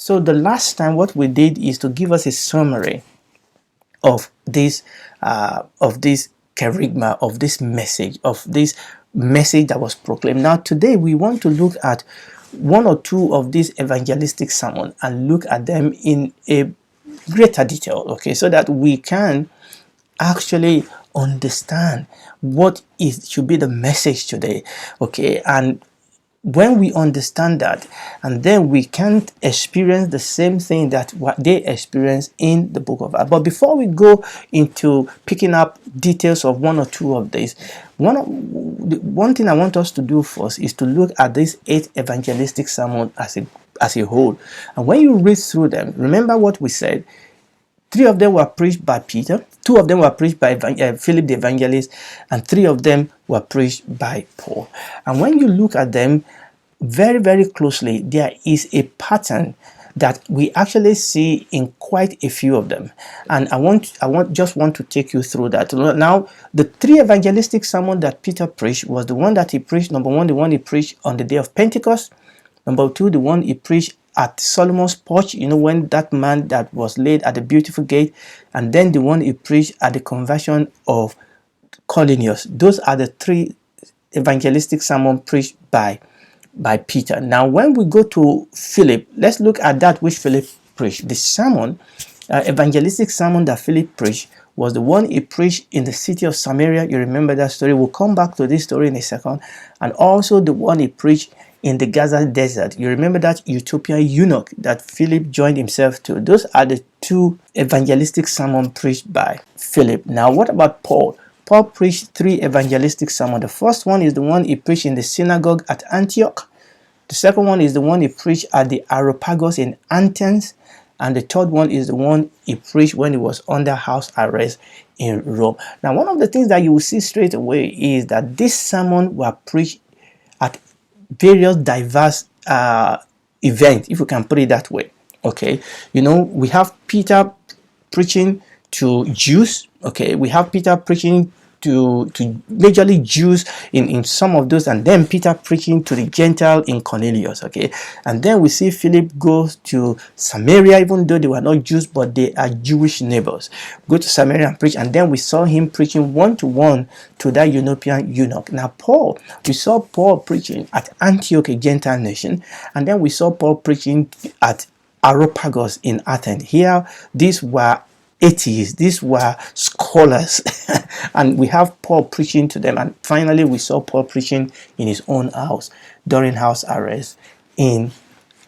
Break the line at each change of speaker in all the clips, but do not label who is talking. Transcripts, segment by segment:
So the last time what we did is to give us a summary of this kerygma, of this message that was proclaimed. Now today we want to look at one or two of these evangelistic sermons and look at them in a greater detail, okay, so that we can actually understand what should be the message today, okay. And when we understand that, and then we can't experience the same thing that what they experience in the book of Acts. But before we go into picking up details of one or two of these, one thing I want us to do first is to look at these 8 evangelistic sermons as a whole. And when you read through them, remember what we said. 3 of them were preached by Peter, 2 of them were preached by Philip the evangelist, and 3 of them were preached by Paul. And when you look at them very, very closely, there is a pattern that we actually see in quite a few of them. And I just want to take you through that. Now, the 3 evangelistic sermons that Peter preached was the one that he preached, number 1, the one he preached on the day of Pentecost, number 2, the one he preached at Solomon's porch, when that man that was laid at the beautiful gate, and then the one he preached at the conversion of Cornelius. Those are the 3 evangelistic sermons preached by Peter. Now when we go to Philip, let's look at that which Philip preached. The sermon, evangelistic sermon that Philip preached was the one he preached in the city of Samaria. You remember that story. We'll come back to this story in a second. And also the one he preached in the Gaza desert. You remember that Ethiopian eunuch that Philip joined himself to. Those are the 2 evangelistic sermons preached by Philip. Now what about Paul? Paul preached 3 evangelistic sermons. The first one is the one he preached in the synagogue at Antioch. The second one is the one he preached at the Areopagus in Athens. And the third one is the one he preached when he was under house arrest in Rome. Now one of the things that you will see straight away is that this sermon were preached at various diverse events, if we can put it that way, okay. We have Peter preaching to Jews, okay. We have Peter preaching to majorly Jews in some of those, and then Peter preaching to the Gentile in Cornelius, okay. And then we see Philip go to Samaria, even though they were not Jews, but they are Jewish neighbors. Go to Samaria and preach, and then we saw him preaching one-to-one to that Ethiopian eunuch. Now Paul, we saw Paul preaching at Antioch, a Gentile nation, and then we saw Paul preaching at Areopagus in Athens. Here, these were atheists, these were scholars, and we have Paul preaching to them. And finally we saw Paul preaching in his own house during house arrest in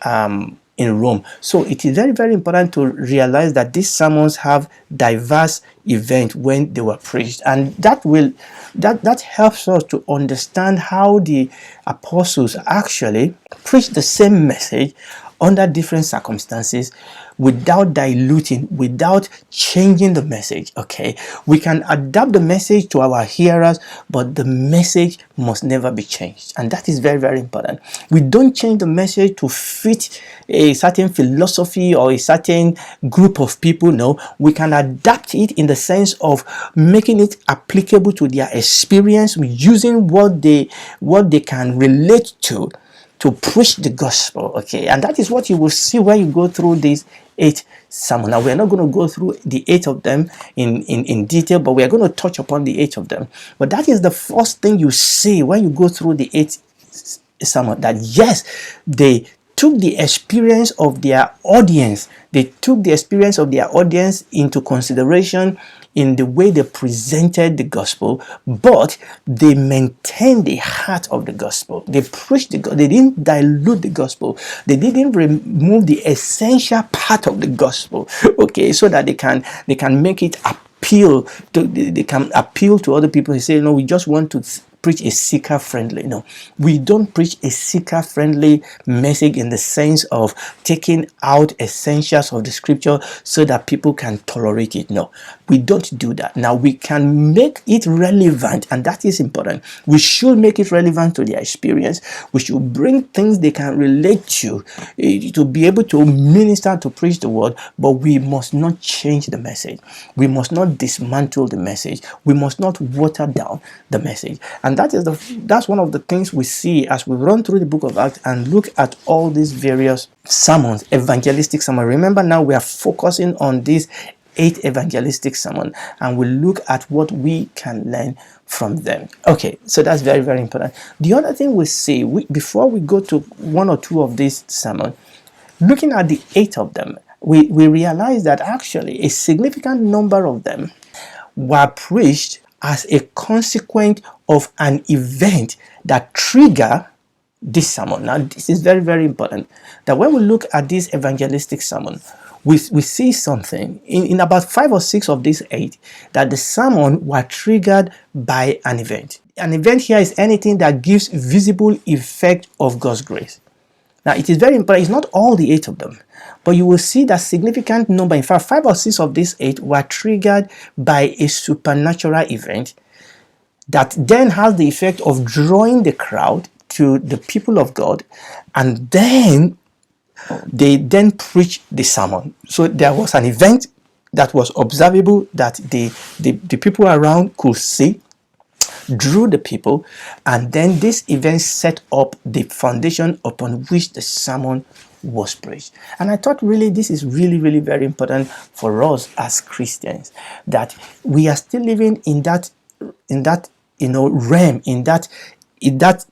Rome. So it is very, very important to realize that these sermons have diverse events when they were preached, and that helps us to understand how the apostles actually preached the same message under different circumstances, without diluting, without changing the message, okay. We can adapt the message to our hearers, but the message must never be changed, and that is very, very important. We don't change the message to fit a certain philosophy or a certain group of people. No, we can adapt it in the sense of making it applicable to their experience, using what they can relate to preach the gospel, okay. And that is what you will see when you go through these 8 sermons. Now we're not going to go through the 8 of them in detail, but we are going to touch upon the 8 of them. But that is the first thing you see when you go through the 8 sermons, that yes, they took the experience of their audience. They took the experience of their audience into consideration in the way they presented the gospel, but they maintained the heart of the gospel. They preached the gospel. They didn't dilute the gospel. They didn't remove the essential part of the gospel, okay, so that they can make it appeal to, they can appeal to other people. They say, no, we just want to preach a seeker friendly. No, we don't preach a seeker friendly message in the sense of taking out essentials of the scripture so that people can tolerate it. No, we don't do that. Now we can make it relevant, and that is important. We should make it relevant to their experience. We should bring things they can relate to be able to minister, to preach the word, but we must not change the message. We must not dismantle the message. We must not water down the message. And And that's one of the things we see as we run through the book of Acts and look at all these various sermons, evangelistic sermons. Remember, now we are focusing on these 8 evangelistic sermons, and we look at what we can learn from them. Okay, so that's very, very important. The other thing we see, before we go to one or two of these sermons, looking at the 8 of them, we realize that actually a significant number of them were preached as a consequence of an event that triggered this sermon. Now, this is very, very important, that when we look at this evangelistic sermon, we see something in about 5 or 6 of these 8, that the sermon were triggered by an event. An event here is anything that gives visible effect of God's grace. Now, it is very important. It's not all the 8 of them, but you will see that significant number, in fact 5 or 6 of these 8, were triggered by a supernatural event that then has the effect of drawing the crowd to the people of God, and then they then preach the sermon. So there was an event that was observable, that the people around could see, drew the people, and then this event set up the foundation upon which the sermon was preached. And I thought really this is really, really very important for us as Christians, that we are still living in that realm, in that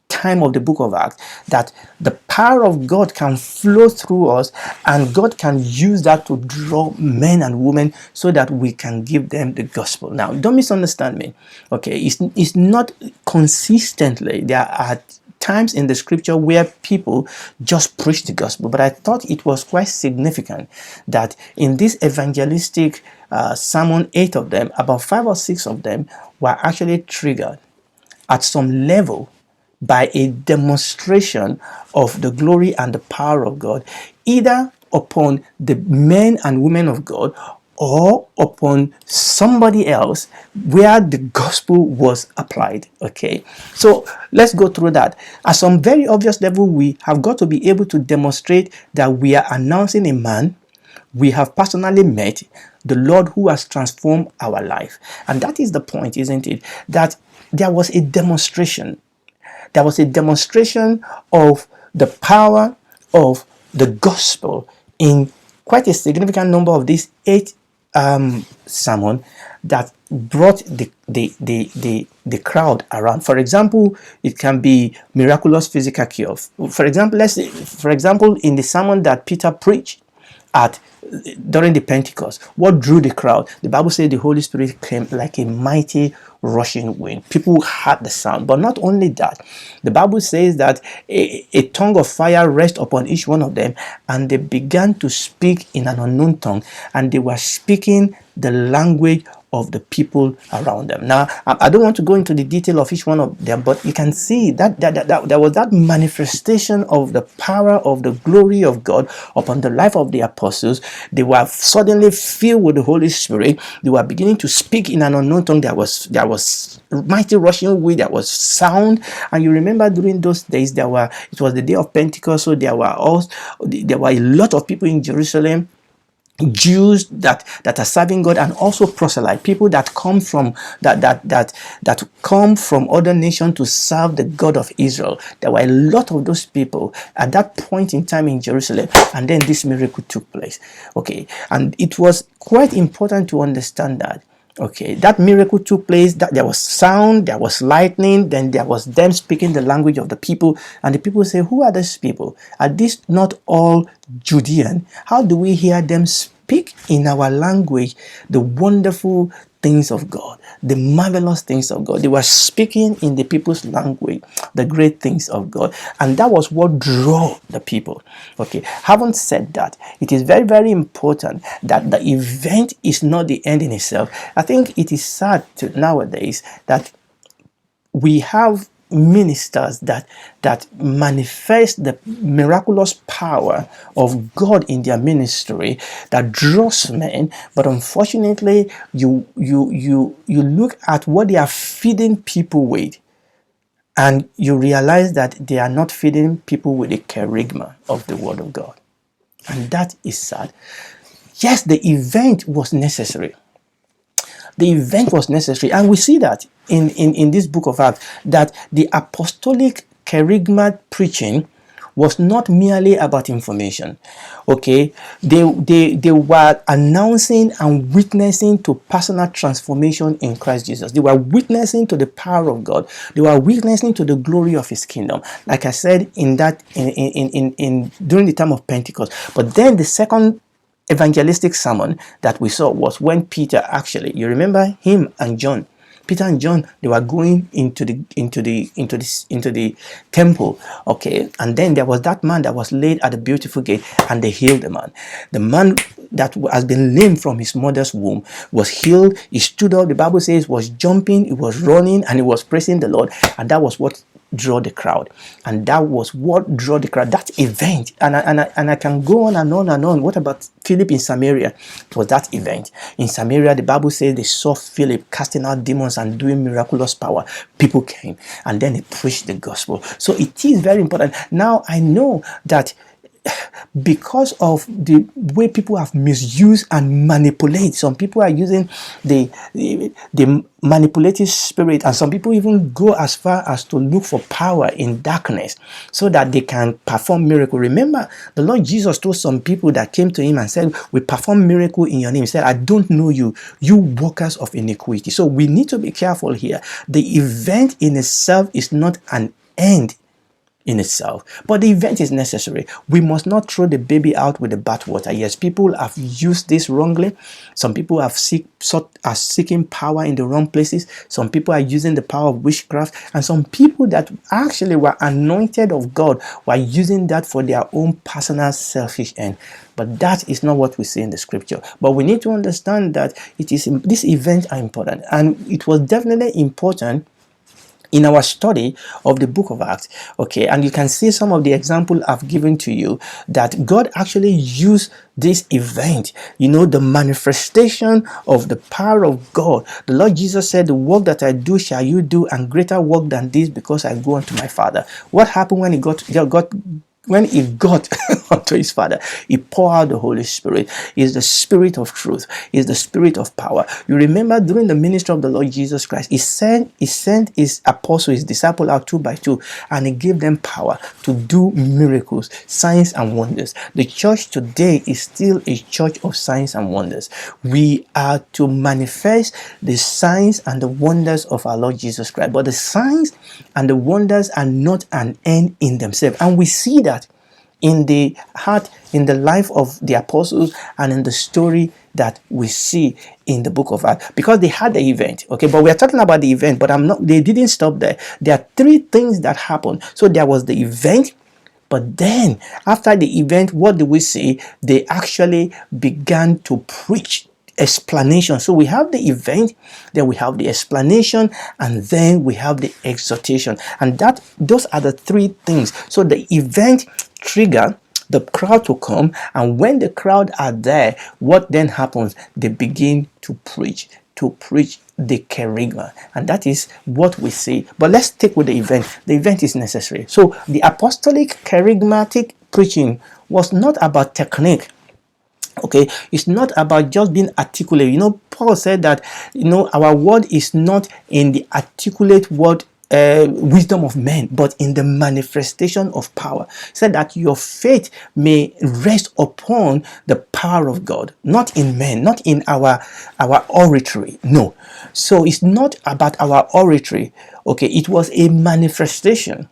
time of the book of Acts, that the power of God can flow through us, and God can use that to draw men and women so that we can give them the gospel. Now, don't misunderstand me. Okay, it's not consistently. There are times in the scripture where people just preach the gospel, but I thought it was quite significant that in this evangelistic sermon, 8 of them, about 5 or 6 of them were actually triggered at some level by a demonstration of the glory and the power of God, either upon the men and women of God or upon somebody else where the gospel was applied. Okay, so let's go through that. At some very obvious level, we have got to be able to demonstrate that we are announcing a man we have personally met, the Lord who has transformed our life. And that is the point, isn't it? That there was a demonstration. There was a demonstration of the power of the gospel in quite a significant number of these 8 sermons that brought the crowd around. For example, it can be miraculous physical cure. For example, in the sermon that Peter preached during the Pentecost, what drew the crowd? The Bible says the Holy Spirit came like a mighty rushing wind. People heard the sound, but not only that, the Bible says that a tongue of fire rested upon each one of them, and they began to speak in an unknown tongue, and they were speaking the language of the people around them. Now, I don't want to go into the detail of each one of them, but you can see that there was that manifestation of the power of the glory of God upon the life of the apostles. They were suddenly filled with the Holy Spirit. They were beginning to speak in an unknown tongue. There was mighty rushing wind, there was sound. And you remember during those days, it was the day of Pentecost, so there were a lot of people in Jerusalem, Jews that are serving God, and also proselyte people that come from other nations to serve the God of Israel. There were a lot of those people at that point in time in Jerusalem, and then this miracle took place. Okay, and it was quite important to understand that. Okay, that miracle took place, that there was sound, there was lightning, then there was them speaking the language of the people, and the people say, who are these people? Are these not all Judean? How do we hear them speak in our language the wonderful things of God, the marvelous things of God? They were speaking in the people's language the great things of God, and that was what drew the people. Okay, having said that, it is very, very important that the event is not the end in itself. I think it is sad nowadays that we have ministers that manifest the miraculous power of God in their ministry, that draws men, but unfortunately you look at what they are feeding people with, and you realize that they are not feeding people with the charisma of the word of God. And that is sad. Yes, the event was necessary. The event was necessary, and we see that in this book of Acts that the apostolic charisma preaching was not merely about information. Okay, they were announcing and witnessing to personal transformation in Christ Jesus. They were witnessing to the power of God. They were witnessing to the glory of his kingdom, like I said in during the time of Pentecost. But then the second evangelistic sermon that we saw was when Peter, actually, you remember him and John, Peter and John, they were going into the temple. Okay, and then there was that man that was laid at the beautiful gate, and they healed the man. The man that has been lame from his mother's womb was healed. He stood up, the Bible says, was jumping, he was running, and he was praising the Lord. And that was what draw the crowd. And that was what drew the crowd, that event. And I can go on and on and on. What about Philip in Samaria? It was that event. In Samaria, the Bible says they saw Philip casting out demons and doing miraculous power. People came, and then he preached the gospel. So it is very important. Now I know that because of the way people have misused and manipulate, some people are using the manipulative spirit, and some people even go as far as to look for power in darkness so that they can perform miracle. Remember, the Lord Jesus told some people that came to him and said, we perform miracle in your name. He said, I don't know you, you workers of iniquity. So we need to be careful here. The event in itself is not an end in itself, but the event is necessary. We must not throw the baby out with the bathwater. Yes, people have used this wrongly. Some people are seeking power in the wrong places. Some people are using the power of witchcraft, and some people that actually were anointed of God were using that for their own personal selfish end. But that is not what we see in the scripture. But we need to understand that these events are important, and it was definitely important in our study of the book of Acts. Okay, and you can see some of the example I've given to you that God actually used this event, the manifestation of the power of God. The Lord Jesus said, the work that I do shall you do, and greater work than this, because I go unto my Father. What happened when he got unto his Father? He poured out the Holy Spirit. Is the Spirit of truth, is the Spirit of power. You remember during the ministry of the Lord Jesus Christ, he sent his apostles, his disciples out 2 by 2, and he gave them power to do miracles, signs and wonders. The church today is still a church of signs and wonders. We are to manifest the signs and the wonders of our Lord Jesus Christ, but the signs and the wonders are not an end in themselves. And we see that in the life of the apostles and in the story that we see in the book of Acts, because they had the event. Okay, but we are talking about the event, but they didn't stop there. There are 3 things that happened. So there was the event, but then after the event, what do we see? They actually began to preach. Explanation. So we have the event, then we have the explanation, and then we have the exhortation. And those are the 3 things. So the event trigger the crowd to come, and when the crowd are there, what then happens? They begin to preach the kerygma, and that is what we see. But let's stick with the event. The event is necessary. So the apostolic kerygmatic preaching was not about technique. Okay, it's not about just being articulate. Paul said that our word is not in the articulate word wisdom of men, but in the manifestation of power. He said that your faith may rest upon the power of God, not in men, not in our oratory. No. So it's not about our oratory. Okay, it was a manifestation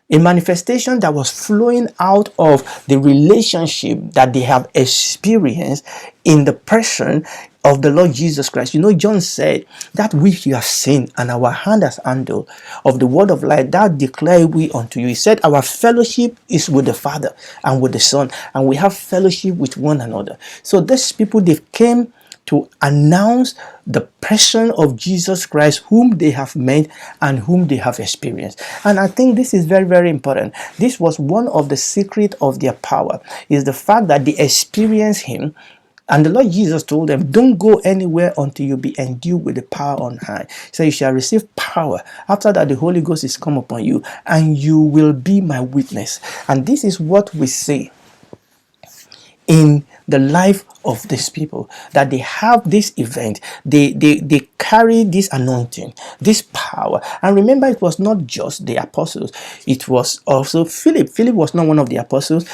that was flowing out of the relationship that they have experienced in the person of the Lord Jesus Christ. John said, that which you have seen and our hand has handled of the word of life, that declare we unto you. He said, our fellowship is with the Father and with the Son, and we have fellowship with one another. So these people, they came to announce the person of Jesus Christ, whom they have met and whom they have experienced. And I think this is very, very important. This was one of the secrets of their power, is the fact that they experienced him. And the Lord Jesus told them, don't go anywhere until you be endued with the power on high. So you shall receive power. After that, the Holy Ghost is come upon you, and you will be my witness. And this is what we see in the life of these people, that they have this event, they carry this anointing, this power. And remember, it was not just the apostles, it was also Philip. Philip was not one of the apostles.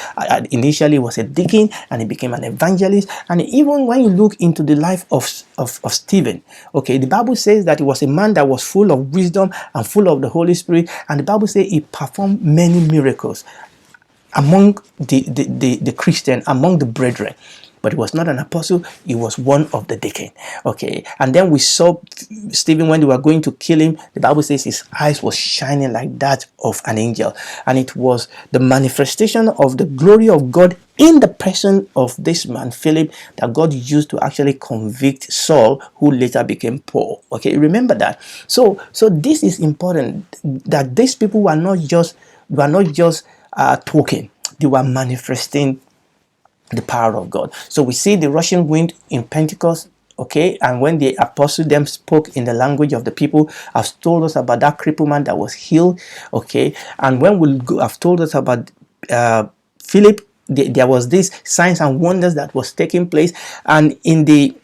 Initially was a deacon, and he became an evangelist. And even when you look into the life of Stephen, okay, the Bible says that he was a man that was full of wisdom and full of the Holy Spirit, and the Bible says he performed many miracles among the Christian, among the brethren. But he was not an apostle, he was one of the deacon. Okay, and then we saw Stephen, when they were going to kill him, the Bible says his eyes was shining like that of an angel, and it was the manifestation of the glory of God in the person of this man Philip that God used to actually convict Saul, who later became Paul. Okay, remember that. So this is important, that these people were not just talking, they were manifesting the power of God. So we see the rushing wind in Pentecost, okay, and when the apostle them spoke in the language of the people, have told us about that crippled man that was healed, okay, and when we go, have told us about Philip, there was this signs and wonders that was taking place. And in the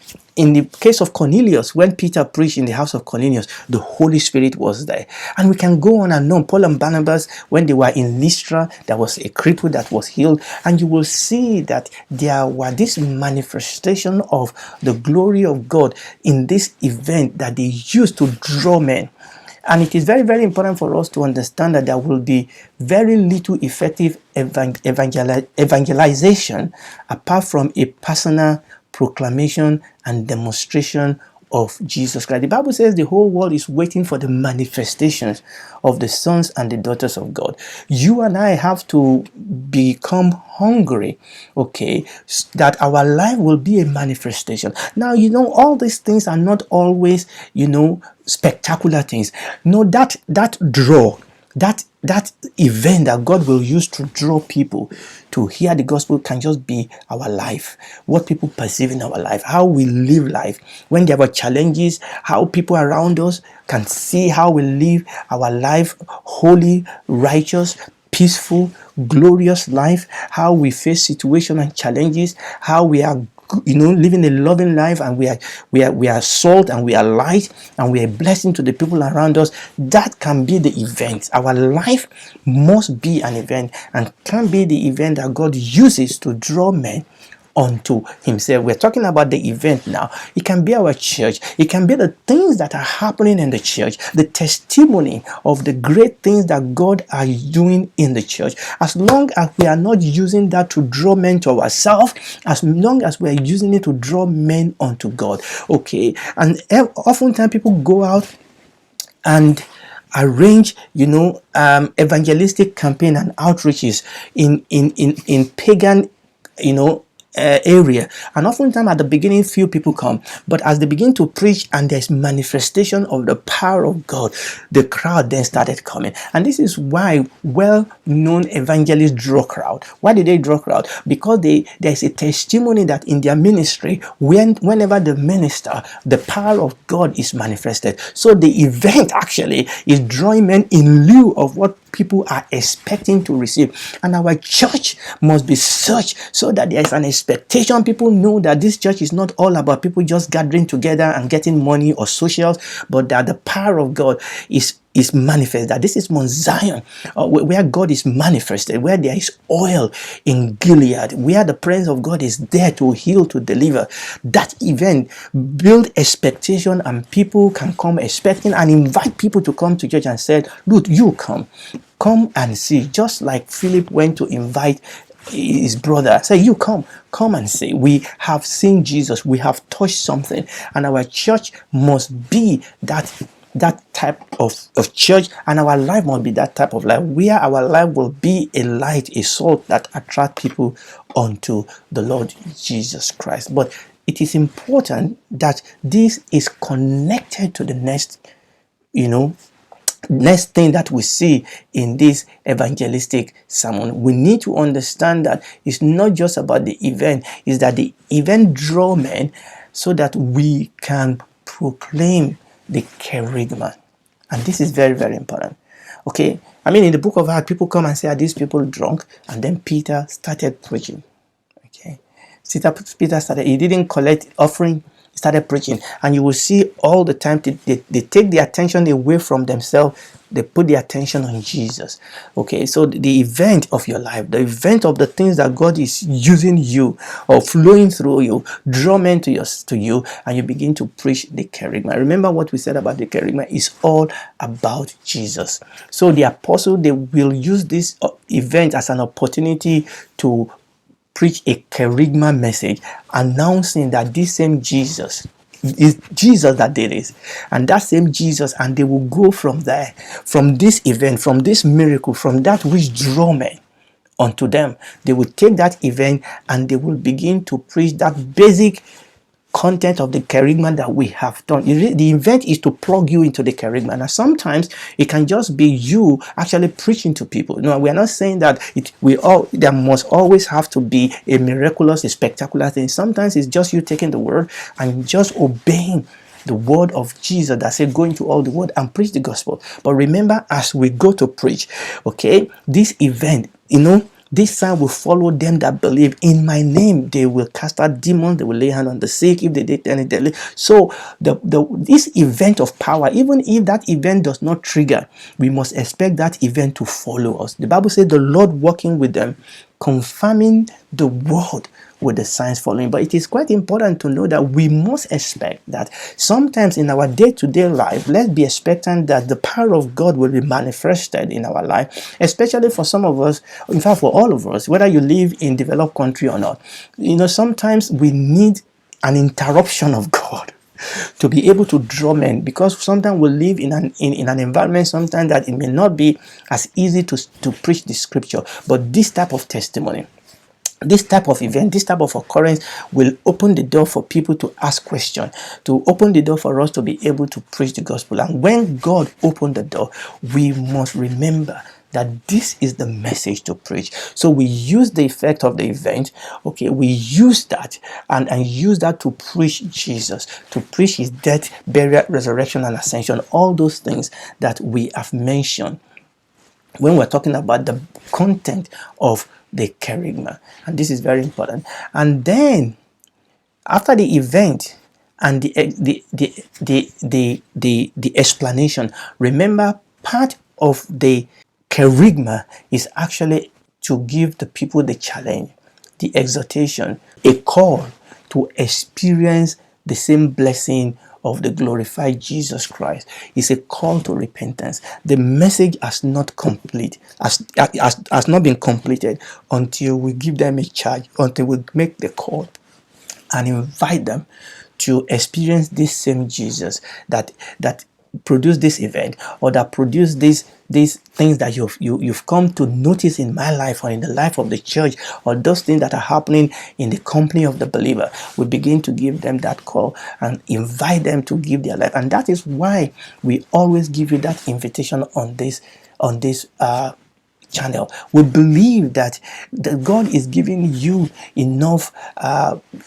case of Cornelius, when Peter preached in the house of Cornelius, the Holy Spirit was there. And we can go on and on. Paul and Barnabas, when they were in Lystra, there was a cripple that was healed. And you will see that there were this manifestation of the glory of God in this event that they used to draw men. And it is very, very important for us to understand that there will be very little effective evangelization apart from a personal proclamation and demonstration of Jesus Christ. The Bible says the whole world is waiting for the manifestations of the sons and the daughters of God. You and I have to become hungry, okay, that our life will be a manifestation. Now, all these things are not always, spectacular things. No, that draw, that event that God will use to draw people to hear the gospel can just be our life, what people perceive in our life, how we live life. When there are challenges, how people around us can see how we live our life, holy, righteous, peaceful, glorious life, how we face situations and challenges, how we are living a loving life, and we are salt and we are light and we are a blessing to the people around us. That can be the event. Our life must be an event, and can be the event that God uses to draw men unto himself. We're talking about the event now. It can be our church. It can be the things that are happening in the church, the testimony of the great things that God is doing in the church. As long as we are not using that to draw men to ourselves, as long as we are using it to draw men unto God. Okay, and oftentimes people go out and arrange evangelistic campaign and outreaches in pagan area, and oftentimes at the beginning few people come, but as they begin to preach and there's manifestation of the power of God, the crowd then started coming. And this is why well-known evangelists draw crowd. Why did they draw crowd? Because there's a testimony that in their ministry, whenever the minister, the power of God is manifested. So the event actually is drawing men in lieu of what people are expecting to receive. And our church must be such so that there is an expectation. People know that this church is not all about people just gathering together and getting money or socials, but that the power of God is manifest, that this is Mount Zion, where God is manifested, where there is oil in Gilead, where the presence of God is there to heal, to deliver. That event build expectation, and people can come expecting, and invite people to come to church and said, look, you come and see. Just like Philip went to invite his brother, say, you come and see. We have seen Jesus, we have touched something, and our church must be that type of church, and our life must be that type of life, where our life will be a light, a salt that attract people unto the Lord Jesus Christ. But it is important that this is connected to the next thing that we see in this evangelistic sermon. We need to understand that it's not just about the event, it's that the event draw men so that we can proclaim the kerygma. And this is very, very important. Okay, I mean, in the book of Acts, people come and say, are these people drunk? And then Peter started preaching. Okay, Peter started, he didn't collect offering, he started preaching. And you will see all the time they take the attention away from themselves, they put the attention on Jesus. Okay, so the event of your life, the event of the things that God is using you or flowing through you, draw men to you, and you begin to preach the kerygma. Remember what we said about the kerygma is all about Jesus. So the apostle, they will use this event as an opportunity to preach a kerygma message, announcing that this same Jesus is Jesus that did it, and that same Jesus, and they will go from there, from this event, from this miracle, from that which draw men unto them. They will take that event and they will begin to preach that basic content of the kerygma that we have done. The event is to plug you into the kerygma. And sometimes it can just be you actually preaching to people. No, we are not saying that there must always have to be a miraculous, a spectacular thing. Sometimes it's just you taking the word and just obeying the word of Jesus that said, go into all the world and preach the gospel. But remember, as we go to preach, okay, this event, this sign will follow them that believe in my name. They will cast out demons. They will lay hand on the sick. If they did any deadly. So this event of power, even if that event does not trigger, we must expect that event to follow us. The Bible says the Lord working with them, confirming the word with the signs following. But it is quite important to know that we must expect that sometimes in our day-to-day life, let's be expectant that the power of God will be manifested in our life, especially for some of us, in fact for all of us, whether you live in developed country or not. Sometimes we need an interruption of God to be able to draw men, because sometimes we live in an environment sometimes that it may not be as easy to preach the scripture. But this type of testimony, this type of event, this type of occurrence will open the door for people to ask questions, to open the door for us to be able to preach the gospel. And when God opened the door, we must remember that this is the message to preach. So we use the effect of the event, okay, we use that and use that to preach Jesus, to preach his death, burial, resurrection, and ascension, all those things that we have mentioned when we're talking about the content of the kerygma. And this is very important. And then after the event and the explanation, remember, part of the kerygma is actually to give the people the challenge, the exhortation, a call to experience the same blessing of the glorified Jesus Christ. Is a call to repentance. The message has not not been completed until we give them a charge, until we make the call and invite them to experience this same Jesus that produced this event, or that produced these things that you've come to notice in my life or in the life of the church, or those things that are happening in the company of the believer. We begin to give them that call and invite them to give their life. And that is why we always give you that invitation on this channel. We believe that God is giving you enough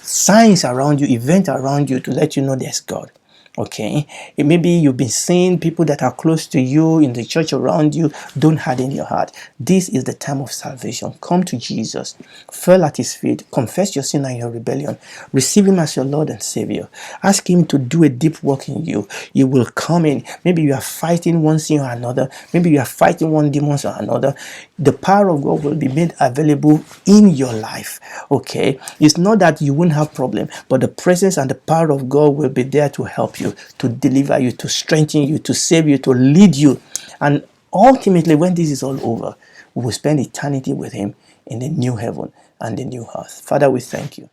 signs around you, events around you, to let you know there's God. Okay, maybe you've been seeing people that are close to you in the church around you. Don't harden your heart. This is the time of salvation. Come to Jesus, fall at his feet, confess your sin and your rebellion, receive him as your Lord and Savior. Ask him to do a deep work in you. He will come in. Maybe you are fighting one sin or another. Maybe you are fighting one demon or another. The power of God will be made available in your life. Okay, it's not that you won't have problem, but the presence and the power of God will be there to help you, to deliver you, to strengthen you, to save you, to lead you. And ultimately, when this is all over, we will spend eternity with him in the new heaven and the new earth. Father, we thank you.